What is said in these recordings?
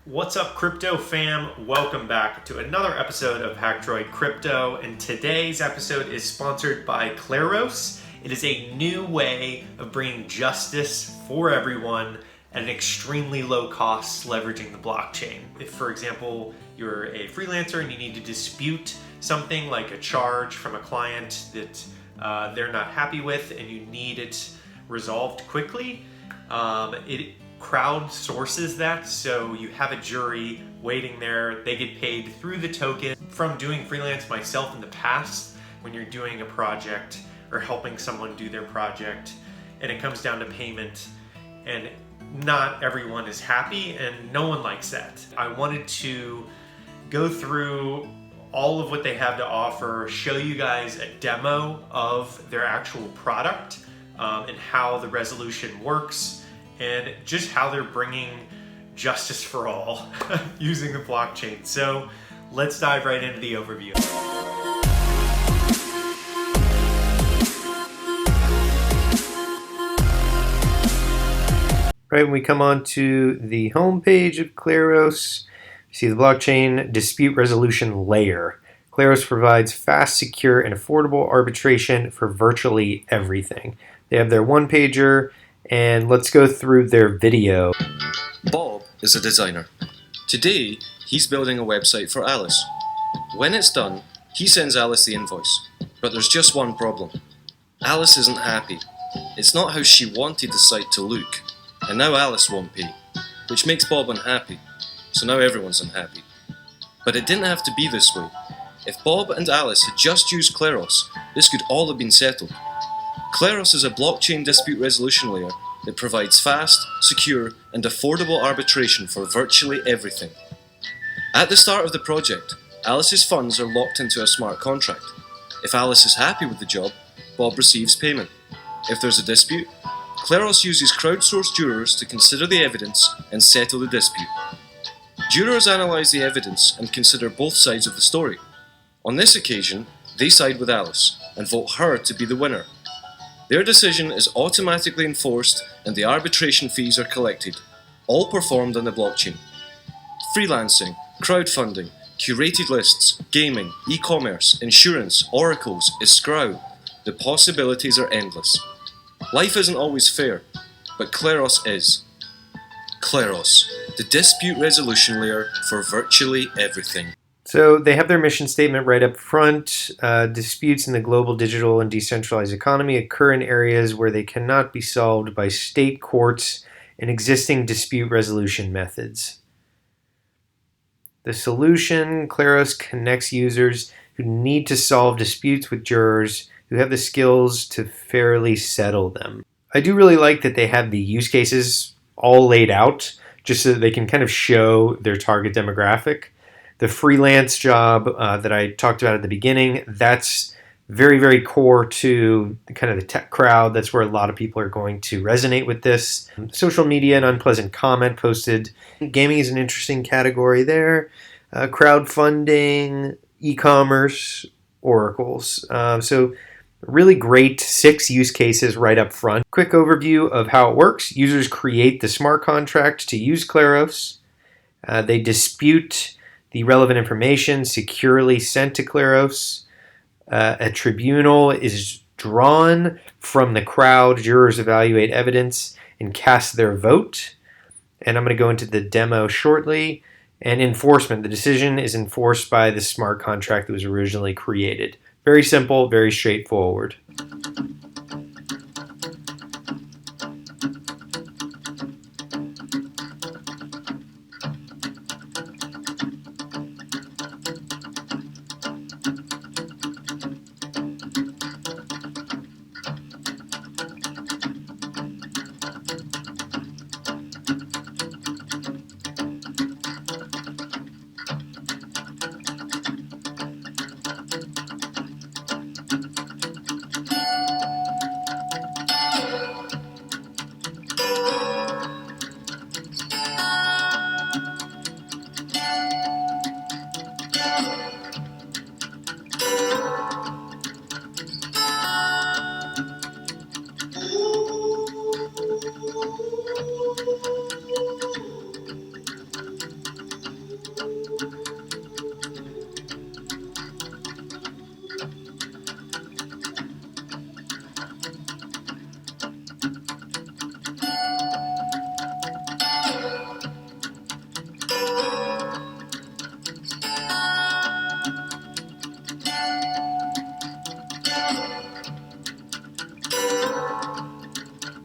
What's up, crypto fam? Welcome back to another episode of Hackdroid Crypto, and today's episode is sponsored by Kleros. It is a new way of bringing justice for everyone at an extremely low cost, leveraging the blockchain. If, for example, you're a freelancer and you need to dispute something like a charge from a client that they're not happy with and you need it resolved quickly, it crowdsources that, so you have a jury waiting there. They get paid through the token. From doing freelance myself in the past, when you're doing a project or helping someone do their project and it comes down to payment, and not everyone is happy and no one likes that. I wanted to go through all of what they have to offer, show you guys a demo of their actual product, and how the resolution works, and just how they're bringing justice for all using the blockchain. So let's dive right into the overview. Right, when we come on to the homepage of Kleros, you see the blockchain dispute resolution layer. Kleros provides fast, secure, and affordable arbitration for virtually everything. They have their one-pager, and let's go through their video. Bob is a designer. Today, he's building a website for Alice. When it's done, he sends Alice the invoice. But there's just one problem. Alice isn't happy. It's not how she wanted the site to look. And now Alice won't pay, which makes Bob unhappy. So now everyone's unhappy. But it didn't have to be this way. If Bob and Alice had just used Kleros, this could all have been settled. Kleros is a blockchain dispute resolution layer that provides fast, secure, and affordable arbitration for virtually everything. At the start of the project, Alice's funds are locked into a smart contract. If Alice is happy with the job, Bob receives payment. If there's a dispute, Kleros uses crowdsourced jurors to consider the evidence and settle the dispute. Jurors analyze the evidence and consider both sides of the story. On this occasion, they side with Alice and vote her to be the winner. Their decision is automatically enforced and the arbitration fees are collected, all performed on the blockchain. Freelancing, crowdfunding, curated lists, gaming, e-commerce, insurance, oracles, escrow. The possibilities are endless. Life isn't always fair, but Kleros is. Kleros, the dispute resolution layer for virtually everything. So they have their mission statement right up front. Disputes in the global digital and decentralized economy occur in areas where they cannot be solved by state courts and existing dispute resolution methods. The solution, Kleros connects users who need to solve disputes with jurors who have the skills to fairly settle them. I do really like that they have the use cases all laid out just so that they can kind of show their target demographic. The freelance job that I talked about at the beginning, that's very, very core to kind of the tech crowd. That's where a lot of people are going to resonate with this. Social media, an unpleasant comment posted. Gaming is an interesting category there. Crowdfunding, e-commerce, oracles. So really great 6 use cases right up front. Quick overview of how it works. Users create the smart contract to use Kleros. They dispute the relevant information securely sent to Kleros. A tribunal is drawn from the crowd. Jurors evaluate evidence and cast their vote. And I'm going to go into the demo shortly. And enforcement. The decision is enforced by the smart contract that was originally created. Very simple, very straightforward.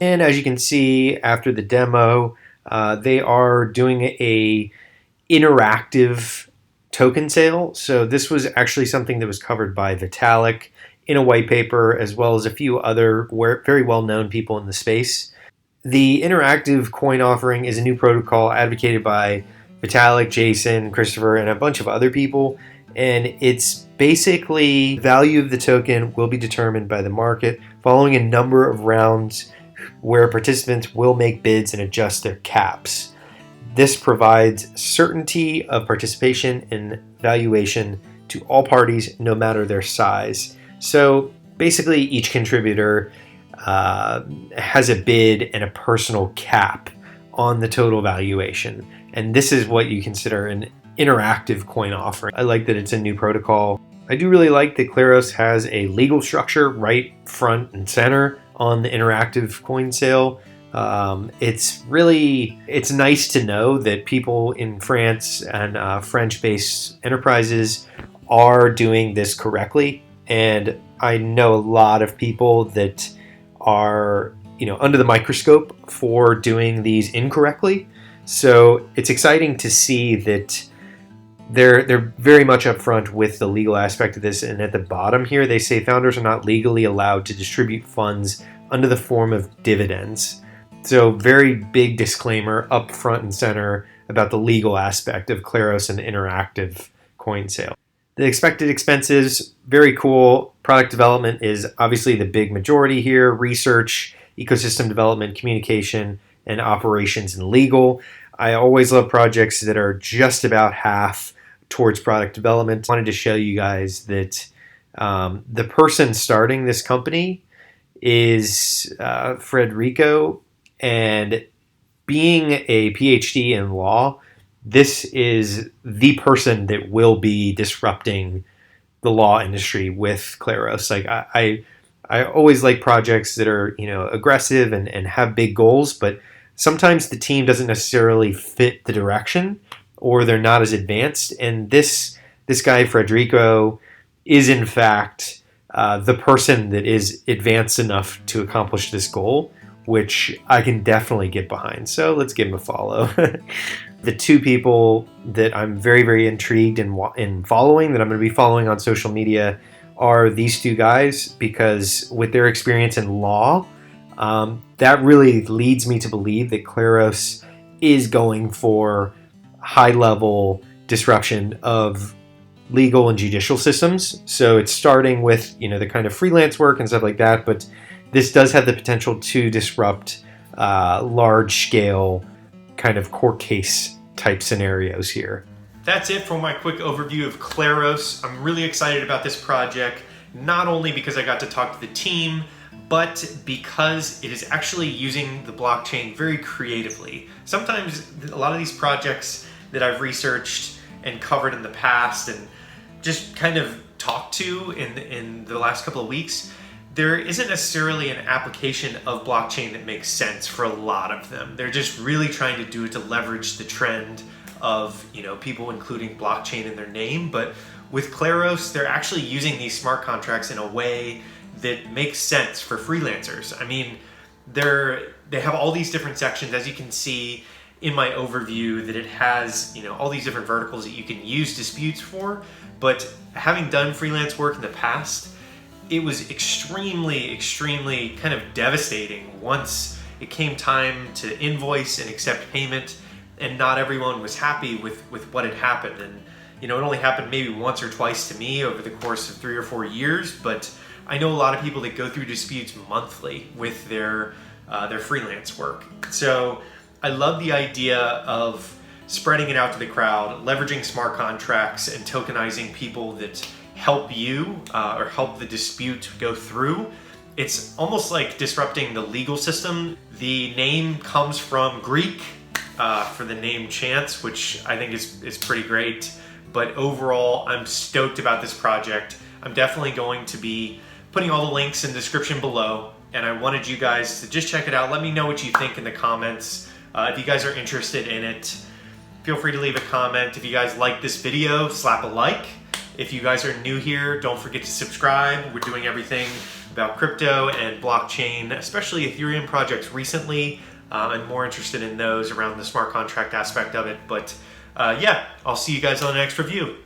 And as you can see after the demo, they are doing a interactive token sale. So this was actually something that was covered by Vitalik in a white paper, as well as a few other very well-known people in the space. The interactive coin offering is a new protocol advocated by Vitalik, Jason, Christopher, and a bunch of other people. And it's basically value of the token will be determined by the market following a number of rounds where participants will make bids and adjust their caps. This provides certainty of participation and valuation to all parties, no matter their size. So basically, each contributor has a bid and a personal cap on the total valuation. And this is what you consider an interactive coin offering. I like that it's a new protocol. I do really like that Kleros has a legal structure right front and center on the interactive coin sale. It's nice to know that people in France and French-based enterprises are doing this correctly. And I know a lot of people that are, under the microscope for doing these incorrectly. So it's exciting to see that they're very much upfront with the legal aspect of this. And at the bottom here, they say founders are not legally allowed to distribute funds under the form of dividends. So very big disclaimer up front and center about the legal aspect of Kleros and the interactive coin sale. The expected expenses, very cool. Product development is obviously the big majority here. Research, ecosystem development, communication, and operations and legal. I always love projects that are just about half towards product development. I wanted to show you guys that the person starting this company is Federico, and being a PhD in law, this is the person that will be disrupting the law industry with Kleros. Like I always like projects that are aggressive and have big goals, but sometimes the team doesn't necessarily fit the direction, or they're not as advanced. And this guy Federico is in fact the person that is advanced enough to accomplish this goal, which I can definitely get behind. So let's give him a follow. The two people that I'm very, very intrigued in following, that I'm going to be following on social media, are these two guys, because with their experience in law, that really leads me to believe that Kleros is going for high-level disruption of legal and judicial systems. So it's starting with the kind of freelance work and stuff like that, but this does have the potential to disrupt large-scale kind of court case type scenarios here. That's it for my quick overview of Kleros. I'm really excited about this project, not only because I got to talk to the team, but because it is actually using the blockchain very creatively. Sometimes a lot of these projects that I've researched and covered in the past and just kind of talked to in the last couple of weeks, there isn't necessarily an application of blockchain that makes sense for a lot of them. They're just really trying to do it to leverage the trend of people including blockchain in their name. But with Kleros, they're actually using these smart contracts in a way that makes sense for freelancers. I mean, they have all these different sections, as you can see in my overview, that it has all these different verticals that you can use disputes for. But having done freelance work in the past, it was extremely, extremely kind of devastating once it came time to invoice and accept payment, and not everyone was happy with what had happened. And it only happened maybe once or twice to me over the course of 3 or 4 years, but I know a lot of people that go through disputes monthly with their freelance work. So I love the idea of spreading it out to the crowd, leveraging smart contracts and tokenizing people that help you or help the dispute go through. It's almost like disrupting the legal system. The name comes from Greek for the name chance, which I think is pretty great. But overall, I'm stoked about this project. I'm definitely going to be putting all the links in the description below, and I wanted you guys to just check it out. Let me know what you think in the comments. If you guys are interested in it, feel free to leave a comment. If you guys like this video, slap a like. If you guys are new here, don't forget to subscribe. We're doing everything about crypto and blockchain, especially Ethereum projects recently. I'm more interested in those around the smart contract aspect of it. But yeah, I'll see you guys on the next review.